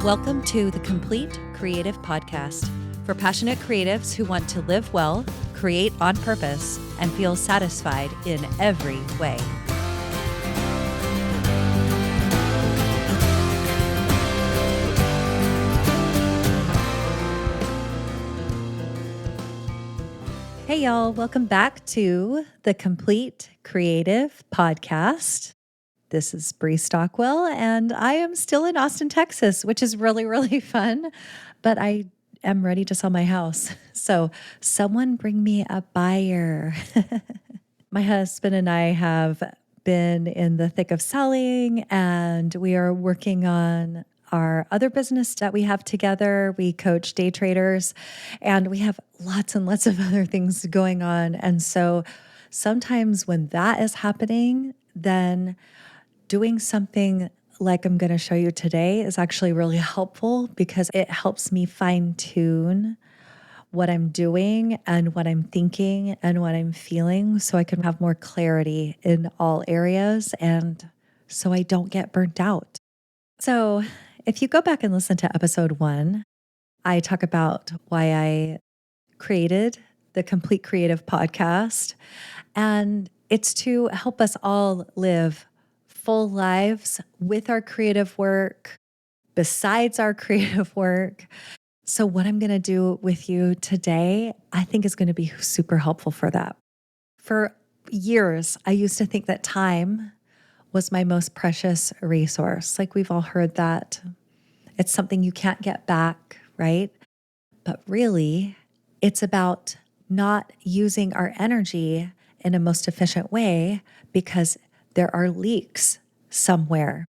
Welcome to the Complete Creative Podcast for passionate creatives who want to live well, create on purpose, and feel satisfied in every way. Hey, y'all. Welcome back to the Complete Creative Podcast. This is Brie Stockwell, and I am still in Austin, Texas, which is really, really fun, but I am ready to sell my house. So someone bring me a buyer. My husband and I have been in the thick of selling, and we are working on our other business that we have together. We coach day traders, and we have lots and lots of other things going on. And so sometimes when that is happening, then doing something like I'm going to show you today is actually really helpful because it helps me fine tune what I'm doing and what I'm thinking and what I'm feeling so I can have more clarity in all areas and so I don't get burnt out. So if you go back and listen to episode 1, I talk about why I created the Complete Creative Podcast, and it's to help us all live full lives with our creative work, besides our creative work. So what I'm going to do with you today, I think is going to be super helpful for that. For years, I used to think that time was my most precious resource. Like we've all heard that. It's something you can't get back, right? But really, it's about not using our energy in a most efficient way because there are leaks somewhere.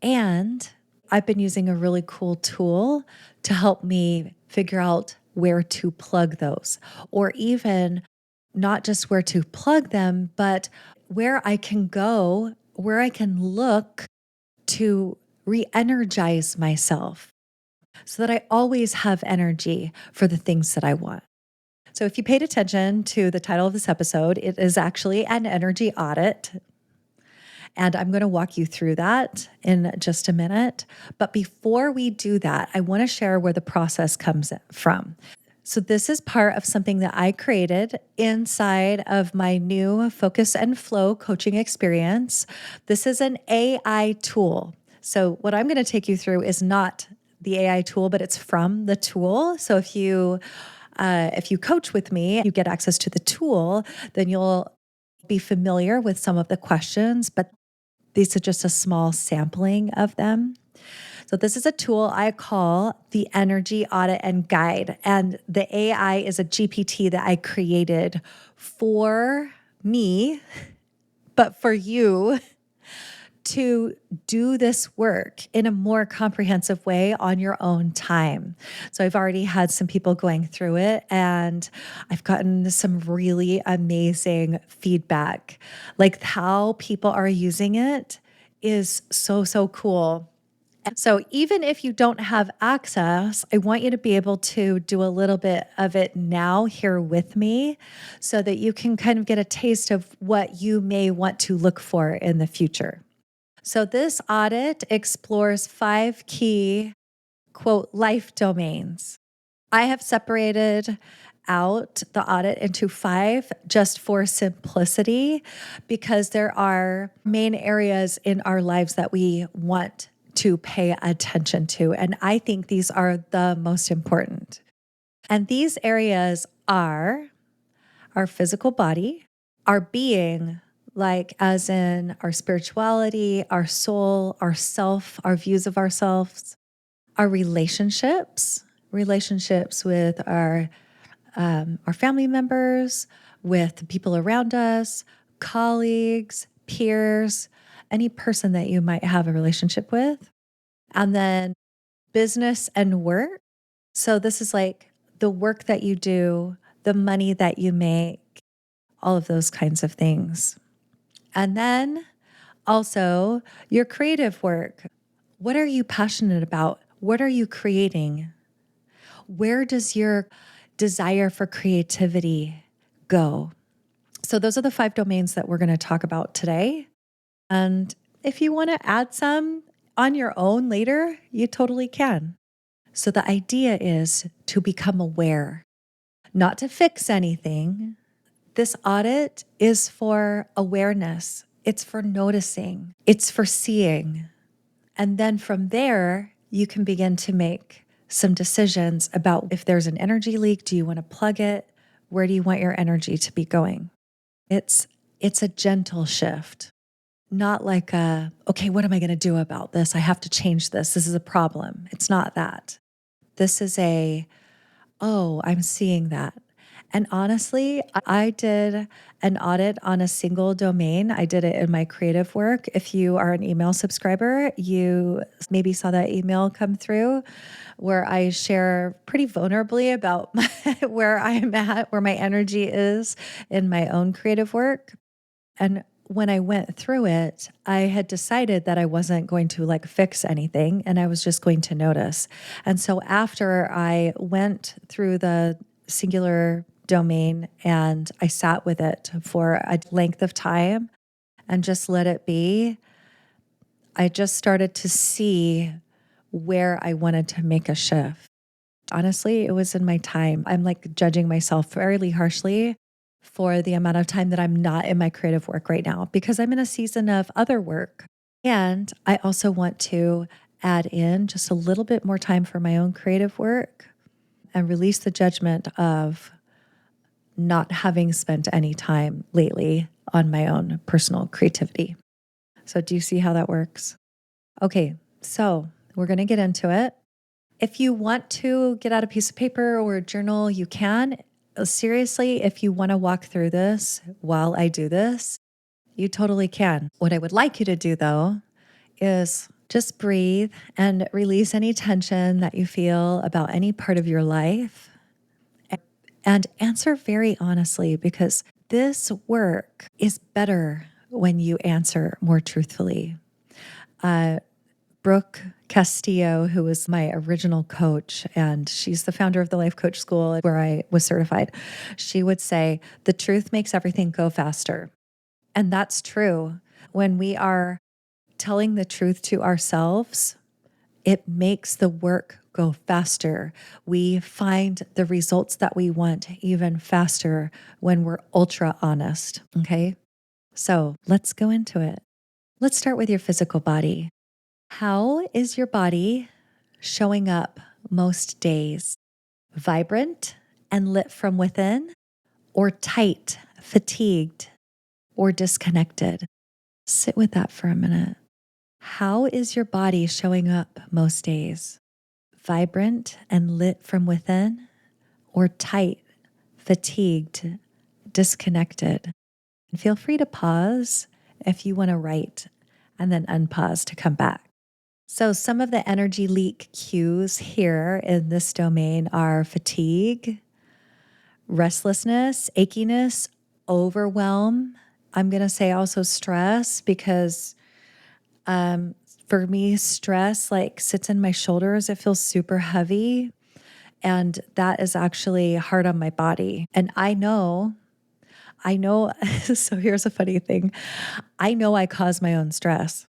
And I've been using a really cool tool to help me figure out where to plug those, or even not just where to plug them, but where I can go, where I can look to re-energize myself so that I always have energy for the things that I want. So if you paid attention to the title of this episode, it is actually an energy audit. And I'm going to walk you through that in just a minute. But before we do that, I want to share where the process comes from. So this is part of something that I created inside of my new Focus and Flow coaching experience. This is an AI tool. So what I'm going to take you through is not the AI tool, but it's from the tool. So if you coach with me, you get access to the tool, then you'll be familiar with some of the questions, but these are just a small sampling of them. So this is a tool I call the Energy Audit and Guide. And the AI is a GPT that I created for me, but for you to do this work in a more comprehensive way on your own time. So I've already had some people going through it, and I've gotten some really amazing feedback. Like how people are using it is so, so cool. So even if you don't have access, I want you to be able to do a little bit of it now here with me so that you can kind of get a taste of what you may want to look for in the future. So this audit explores 5 key, quote, life domains. I have separated out the audit into 5 just for simplicity because there are main areas in our lives that we want to pay attention to. And I think these are the most important. And these areas are our physical body, our being, like as in our spirituality, our soul, our self, our views of ourselves, our relationships with our family members, with the people around us, colleagues, peers, any person that you might have a relationship with. And then business and work. So this is like the work that you do, the money that you make, all of those kinds of things. And then also your creative work. What are you passionate about? What are you creating? Where does your desire for creativity go? So those are the 5 domains that we're going to talk about today. And if you want to add some, on your own later, you totally can. So the idea is to become aware, not to fix anything. This audit is for awareness. It's for noticing. It's for seeing. And then from there, you can begin to make some decisions about if there's an energy leak, do you want to plug it? Where do you want your energy to be going? It's a gentle shift, not like okay, what am I going to do about this? I have to change this. This is a problem. It's not that. This is oh, I'm seeing that. And honestly, I did an audit on a single domain. I did it in my creative work. If you are an email subscriber, you maybe saw that email come through where I share pretty vulnerably about where I'm at, where my energy is in my own creative work. And when I went through it, I had decided that I wasn't going to like fix anything and I was just going to notice. And so after I went through the singular domain and I sat with it for a length of time and just let it be, I just started to see where I wanted to make a shift. Honestly, it was in my time. I'm like judging myself fairly harshly for the amount of time that I'm not in my creative work right now because I'm in a season of other work. And I also want to add in just a little bit more time for my own creative work and release the judgment of not having spent any time lately on my own personal creativity. So, do you see how that works? Okay, so we're going to get into it. If you want to get out a piece of paper or a journal, you can. Seriously, if you want to walk through this while I do this, you totally can. What I would like you to do, though, is just breathe and release any tension that you feel about any part of your life and answer very honestly because this work is better when you answer more truthfully. Brooke Castillo, who was my original coach, and she's the founder of the Life Coach School where I was certified, she would say, the truth makes everything go faster. And that's true. When we are telling the truth to ourselves, it makes the work go faster. We find the results that we want even faster when we're ultra honest. Okay. So let's go into it. Let's start with your physical body. How is your body showing up most days? Vibrant and lit from within, or tight, fatigued, or disconnected? Sit with that for a minute. How is your body showing up most days? Vibrant and lit from within, or tight, fatigued, disconnected? And feel free to pause if you want to write and then unpause to come back. So some of the energy leak cues here in this domain are fatigue, restlessness, achiness, overwhelm. I'm going to say also stress because for me, stress like sits in my shoulders. It feels super heavy. And that is actually hard on my body. And I know, so here's a funny thing. I know I cause my own stress.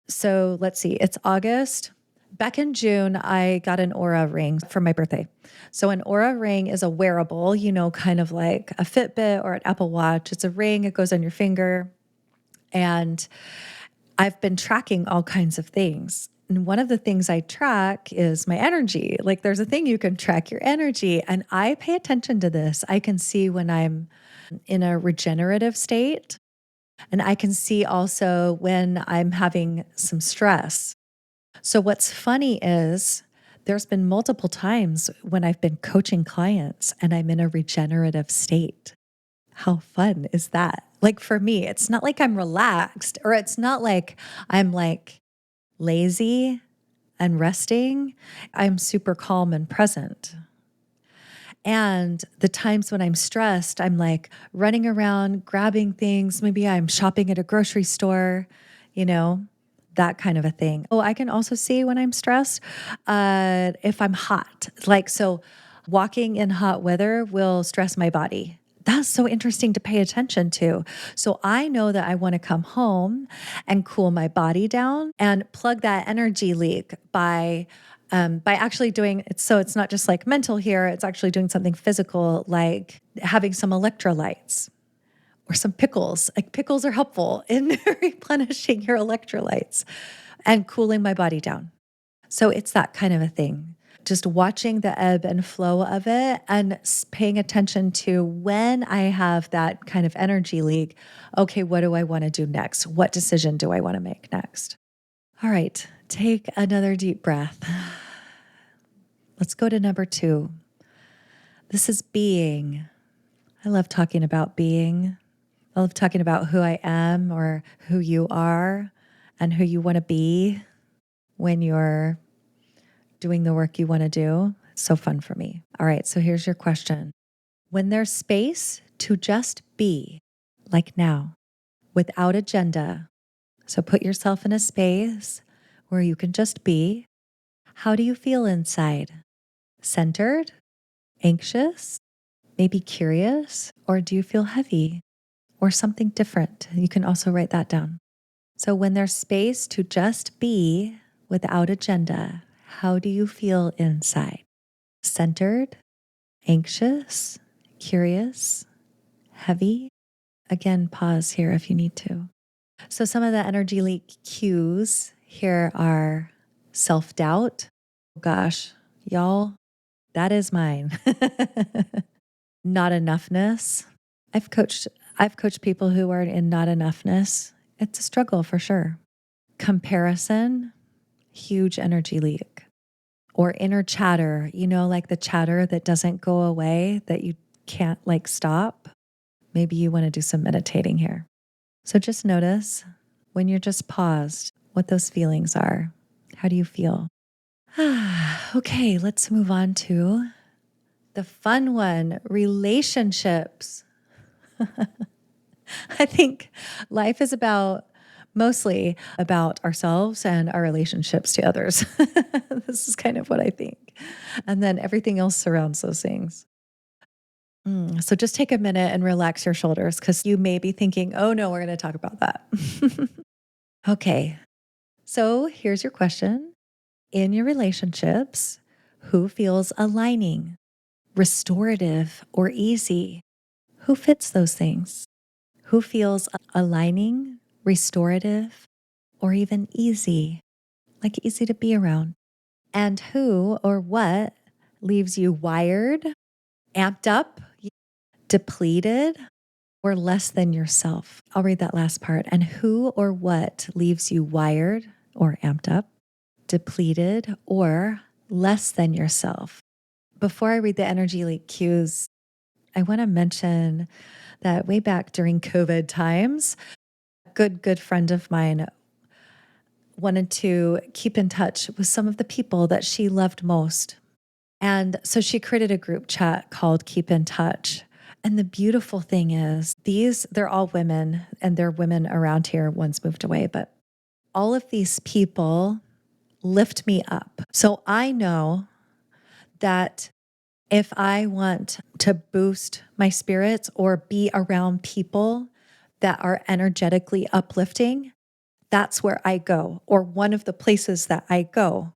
So let's see, it's August. Back in June, I got an Aura ring for my birthday. So an Aura ring is a wearable, kind of like a Fitbit or an Apple Watch. It's a ring, it goes on your finger. And I've been tracking all kinds of things. And one of the things I track is my energy. Like there's a thing you can track your energy. And I pay attention to this. I can see when I'm in a regenerative state. And I can see also when I'm having some stress. So what's funny is there's been multiple times when I've been coaching clients and I'm in a regenerative state. How fun is that? Like for me, it's not like I'm relaxed or it's not like I'm like lazy and resting. I'm super calm and present. And the times when I'm stressed, I'm like running around, grabbing things. Maybe I'm shopping at a grocery store, that kind of a thing. Oh, I can also see when I'm stressed if I'm hot. So walking in hot weather will stress my body. That's so interesting to pay attention to. So I know that I want to come home and cool my body down and plug that energy leak by actually doing it. So it's not just like mental here, it's actually doing something physical, like having some electrolytes or some pickles. Like pickles are helpful in replenishing your electrolytes and cooling my body down. So it's that kind of a thing. Just watching the ebb and flow of it and paying attention to when I have that kind of energy leak. Okay, what do I want to do next? What decision do I want to make next? All right, take another deep breath. Let's go to number 2. This is being. I love talking about being. I love talking about who I am or who you are and who you want to be when you're doing the work you want to do. It's so fun for me. All right, so here's your question. When there's space to just be, like now, without agenda, so put yourself in a space where you can just be, how do you feel inside? Centered? Anxious? Maybe curious? Or do you feel heavy? Or something different? You can also write that down. So when there's space to just be without agenda, how do you feel inside? Centered, anxious, curious, heavy? Again, pause here if you need to. So some of the energy leak cues here are self-doubt. Gosh, y'all, that is mine. Not enoughness. I've coached people who are in not enoughness. It's a struggle for sure. Comparison, huge energy leak. Or inner chatter, like the chatter that doesn't go away, that you can't like stop. Maybe you want to do some meditating here. So just notice when you're just paused, what those feelings are. How do you feel? Okay, let's move on to the fun one, relationships. I think life is mostly about ourselves and our relationships to others. This is kind of what I think. And then everything else surrounds those things. So just take a minute and relax your shoulders because you may be thinking, oh no, we're going to talk about that. Okay. So here's your question. In your relationships, who feels aligning, restorative, or easy? Who fits those things? Who feels aligning, restorative, or even easy, like easy to be around? And who or what leaves you wired, amped up, depleted, or less than yourself? I'll read that last part. And who or what leaves you wired or amped up, depleted, or less than yourself? Before I read the energy leak cues, I want to mention that way back during COVID times, a good friend of mine wanted to keep in touch with some of the people that she loved most. And so she created a group chat called Keep in Touch. And the beautiful thing is they're all women and they're women around here. One's moved away, but all of these people lift me up. So I know that if I want to boost my spirits or be around people that are energetically uplifting, that's where I go, or one of the places that I go.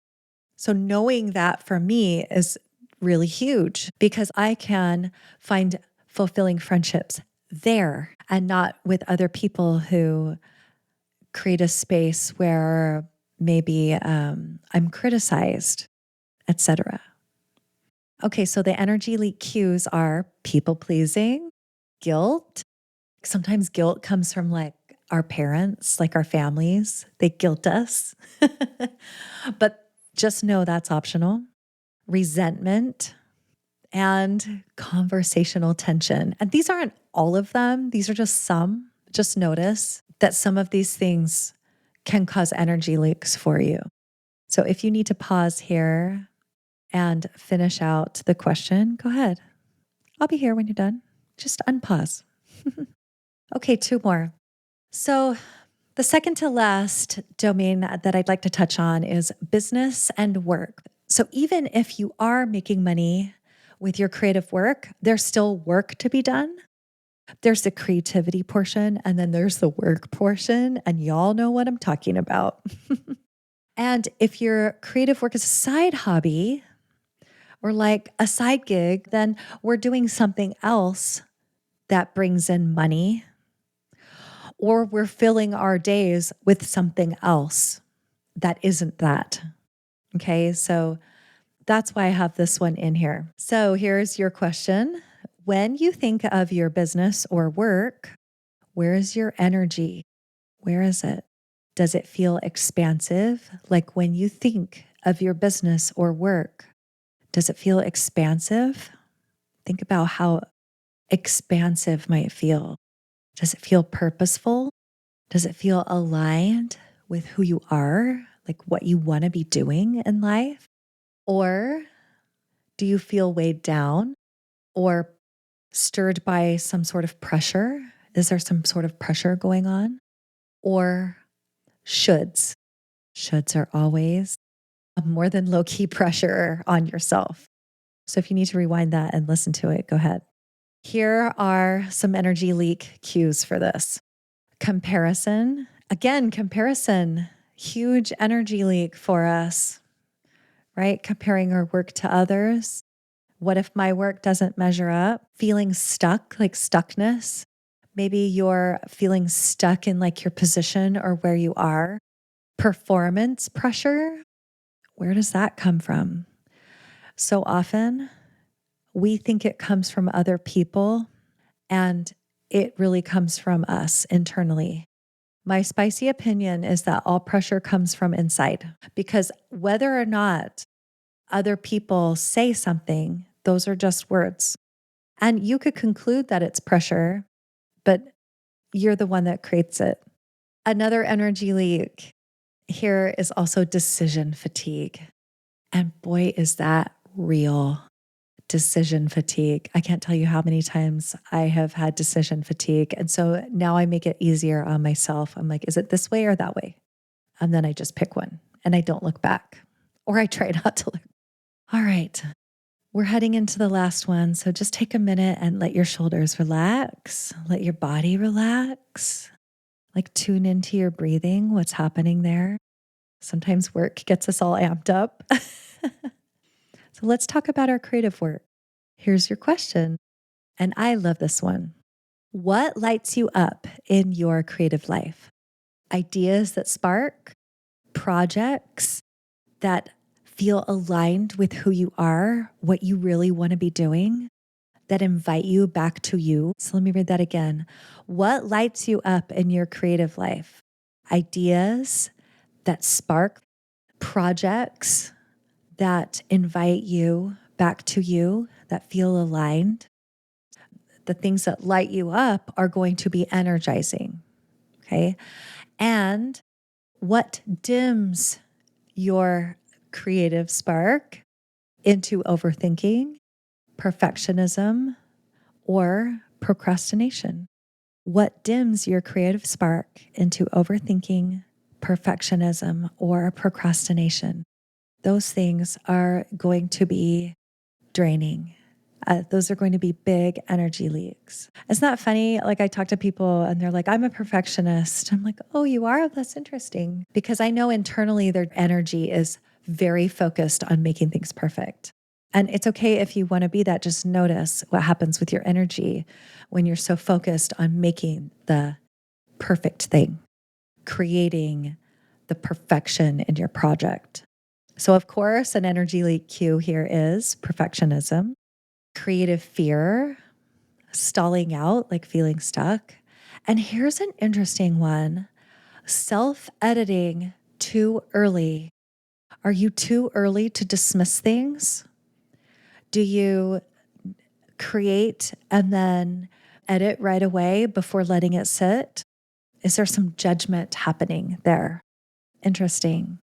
So knowing that for me is really huge because I can find fulfilling friendships there and not with other people who create a space where maybe I'm criticized, etc. Okay, so the energy leak cues are people pleasing, guilt. Sometimes guilt comes from like our parents, like our families. They guilt us. But just know that's optional. Resentment and conversational tension. And these aren't all of them, these are just some. Just notice that some of these things can cause energy leaks for you. So if you need to pause here and finish out the question, go ahead. I'll be here when you're done. Just unpause. Okay, 2 more. So the second to last domain that I'd like to touch on is business and work. So even if you are making money with your creative work, there's still work to be done. There's the creativity portion, and then there's the work portion, and y'all know what I'm talking about. And if your creative work is a side hobby or like a side gig, then we're doing something else that brings in money, or we're filling our days with something else that isn't that. Okay. So that's why I have this one in here. So here's your question. When you think of your business or work, where is your energy? Where is it? Does it feel expansive? Like when you think of your business or work, does it feel expansive? Think about how expansive might it feel. Does it feel purposeful? Does it feel aligned with who you are, like what you want to be doing in life? Or do you feel weighed down or stirred by some sort of pressure? Is there some sort of pressure going on? Or shoulds? Shoulds are always more than low key pressure on yourself. So if you need to rewind that and listen to it, go ahead. Here are some energy leak cues for this. Comparison. Again, comparison, huge energy leak for us, right? Comparing our work to others. What if my work doesn't measure up? Feeling stuck, like stuckness. Maybe you're feeling stuck in like your position or where you are. Performance pressure. Where does that come from? So often we think it comes from other people, and it really comes from us internally. My spicy opinion is that all pressure comes from inside, because whether or not other people say something, those are just words. And you could conclude that it's pressure, but you're the one that creates it. Another energy leak here is also decision fatigue. And boy, is that real. Decision fatigue. I can't tell you how many times I have had decision fatigue. And so now I make it easier on myself. I'm like, is it this way or that way? And then I just pick one and I don't look back, or I try not to look. All right. We're heading into the last one. So just take a minute and let your shoulders relax, let your body relax, like tune into your breathing, what's happening there. Sometimes work gets us all amped up. So let's talk about our creative work. Here's your question. And I love this one. What lights you up in your creative life? Ideas that spark, projects that feel aligned with who you are, what you really want to be doing, that invite you back to you. So let me read that again. What lights you up in your creative life? Ideas that spark, projects that invite you back to you, that feel aligned. The things that light you up are going to be energizing. Okay. And what dims your creative spark into overthinking, perfectionism, or procrastination? What dims your creative spark into overthinking, perfectionism, or procrastination? Those things are going to be draining. Those are going to be big energy leaks. It's not funny. Like I talk to people and they're like, I'm a perfectionist. I'm like, oh, you are? That's interesting. Because I know internally their energy is very focused on making things perfect. And it's okay if you want to be that. Just notice what happens with your energy when you're so focused on making the perfect thing, creating the perfection in your project. So, of course, an energy leak cue here is perfectionism, creative fear, stalling out, like feeling stuck. And here's an interesting one: self-editing too early. Are you too early to dismiss things? Do you create and then edit right away before letting it sit? Is there some judgment happening there? Interesting.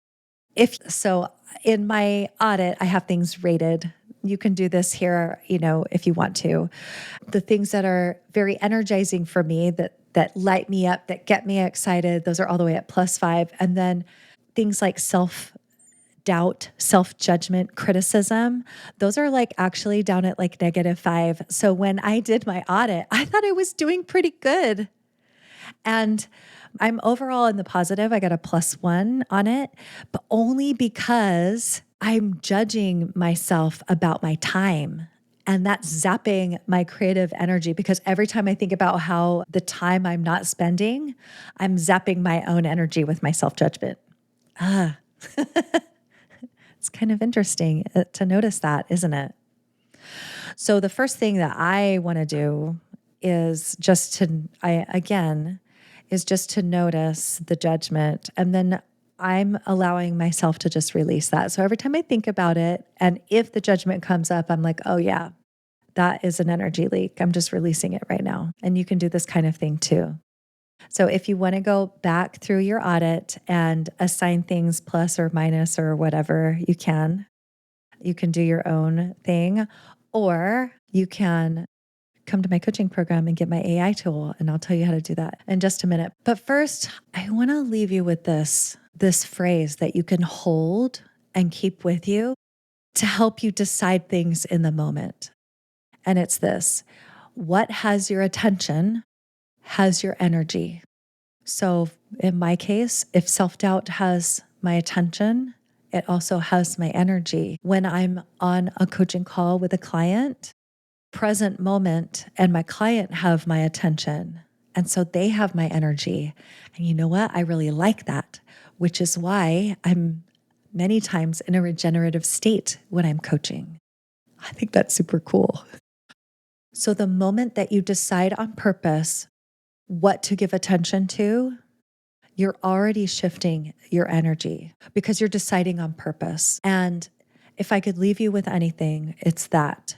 If so, in my audit, I have things rated. You can do this here, if you want to. The things that are very energizing for me, that light me up, that get me excited, those are all the way at +5. And then things like self-doubt doubt, self-judgment, criticism, those are like actually down at like -5. So when I did my audit, I thought I was doing pretty good. And I'm overall in the positive. I got a +1 on it, but only because I'm judging myself about my time. And that's zapping my creative energy because every time I think about how the time I'm not spending, I'm zapping my own energy with my self judgment. Ah, it's kind of interesting to notice that, isn't it? So the first thing that I want to do is just to notice the judgment. And then I'm allowing myself to just release that. So every time I think about it, and if the judgment comes up, I'm like, oh yeah, that is an energy leak. I'm just releasing it right now. And you can do this kind of thing too. So if you want to go back through your audit and assign things plus or minus or whatever you can do your own thing, or you can come to my coaching program and get my AI tool, and I'll tell you how to do that in just a minute. But first, I want to leave you with this phrase that you can hold and keep with you to help you decide things in the moment. And it's this: what has your attention has your energy. So in my case, if self-doubt has my attention, it also has my energy. When I'm on a coaching call with a client, present moment and my client have my attention. And so they have my energy. And you know what? I really like that, which is why I'm many times in a regenerative state when I'm coaching. I think that's super cool. So the moment that you decide on purpose what to give attention to, you're already shifting your energy because you're deciding on purpose. And if I could leave you with anything, it's that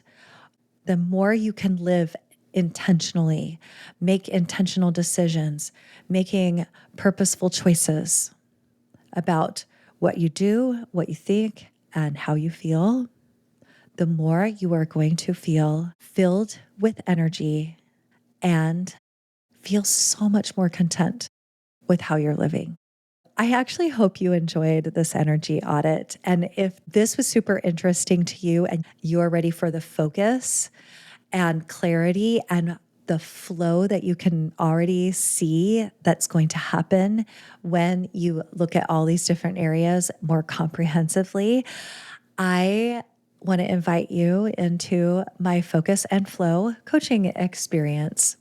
the more you can live intentionally, make intentional decisions, making purposeful choices about what you do, what you think, and how you feel, the more you are going to feel filled with energy and feel so much more content with how you're living. I actually hope you enjoyed this energy audit. And if this was super interesting to you and you're ready for the focus and clarity and the flow that you can already see that's going to happen when you look at all these different areas more comprehensively, I want to invite you into my Focus and Flow coaching experience.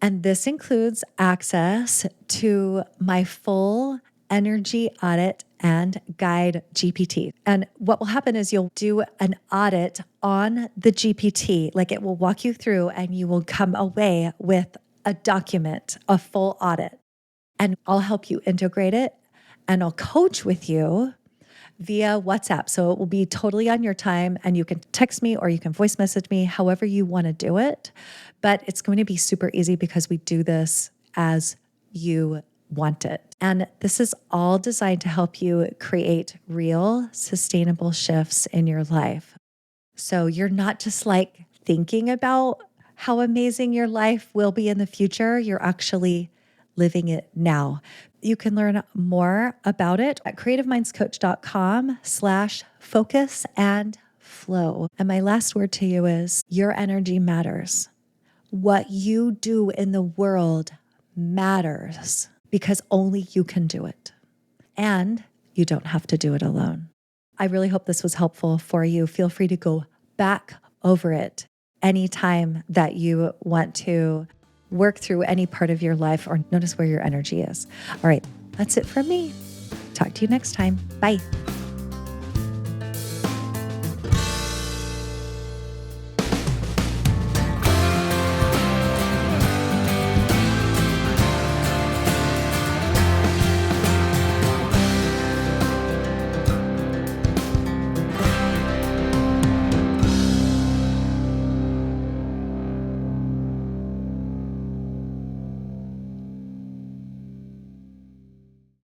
And this includes access to my full energy audit and guide GPT. And what will happen is you'll do an audit on the GPT, like it will walk you through and you will come away with a document, a full audit. And I'll help you integrate it and I'll coach with you via WhatsApp. So it will be totally on your time and you can text me or you can voice message me, however you want to do it. But it's going to be super easy because we do this as you want it. And this is all designed to help you create real, sustainable shifts in your life. So you're not just like thinking about how amazing your life will be in the future. You're actually living it now. You can learn more about it at creativemindscoach.com/focus and flow. And my last word to you is your energy matters. What you do in the world matters because only you can do it. And you don't have to do it alone. I really hope this was helpful for you. Feel free to go back over it anytime that you want to work through any part of your life or notice where your energy is. All right, that's it from me. Talk to you next time. Bye.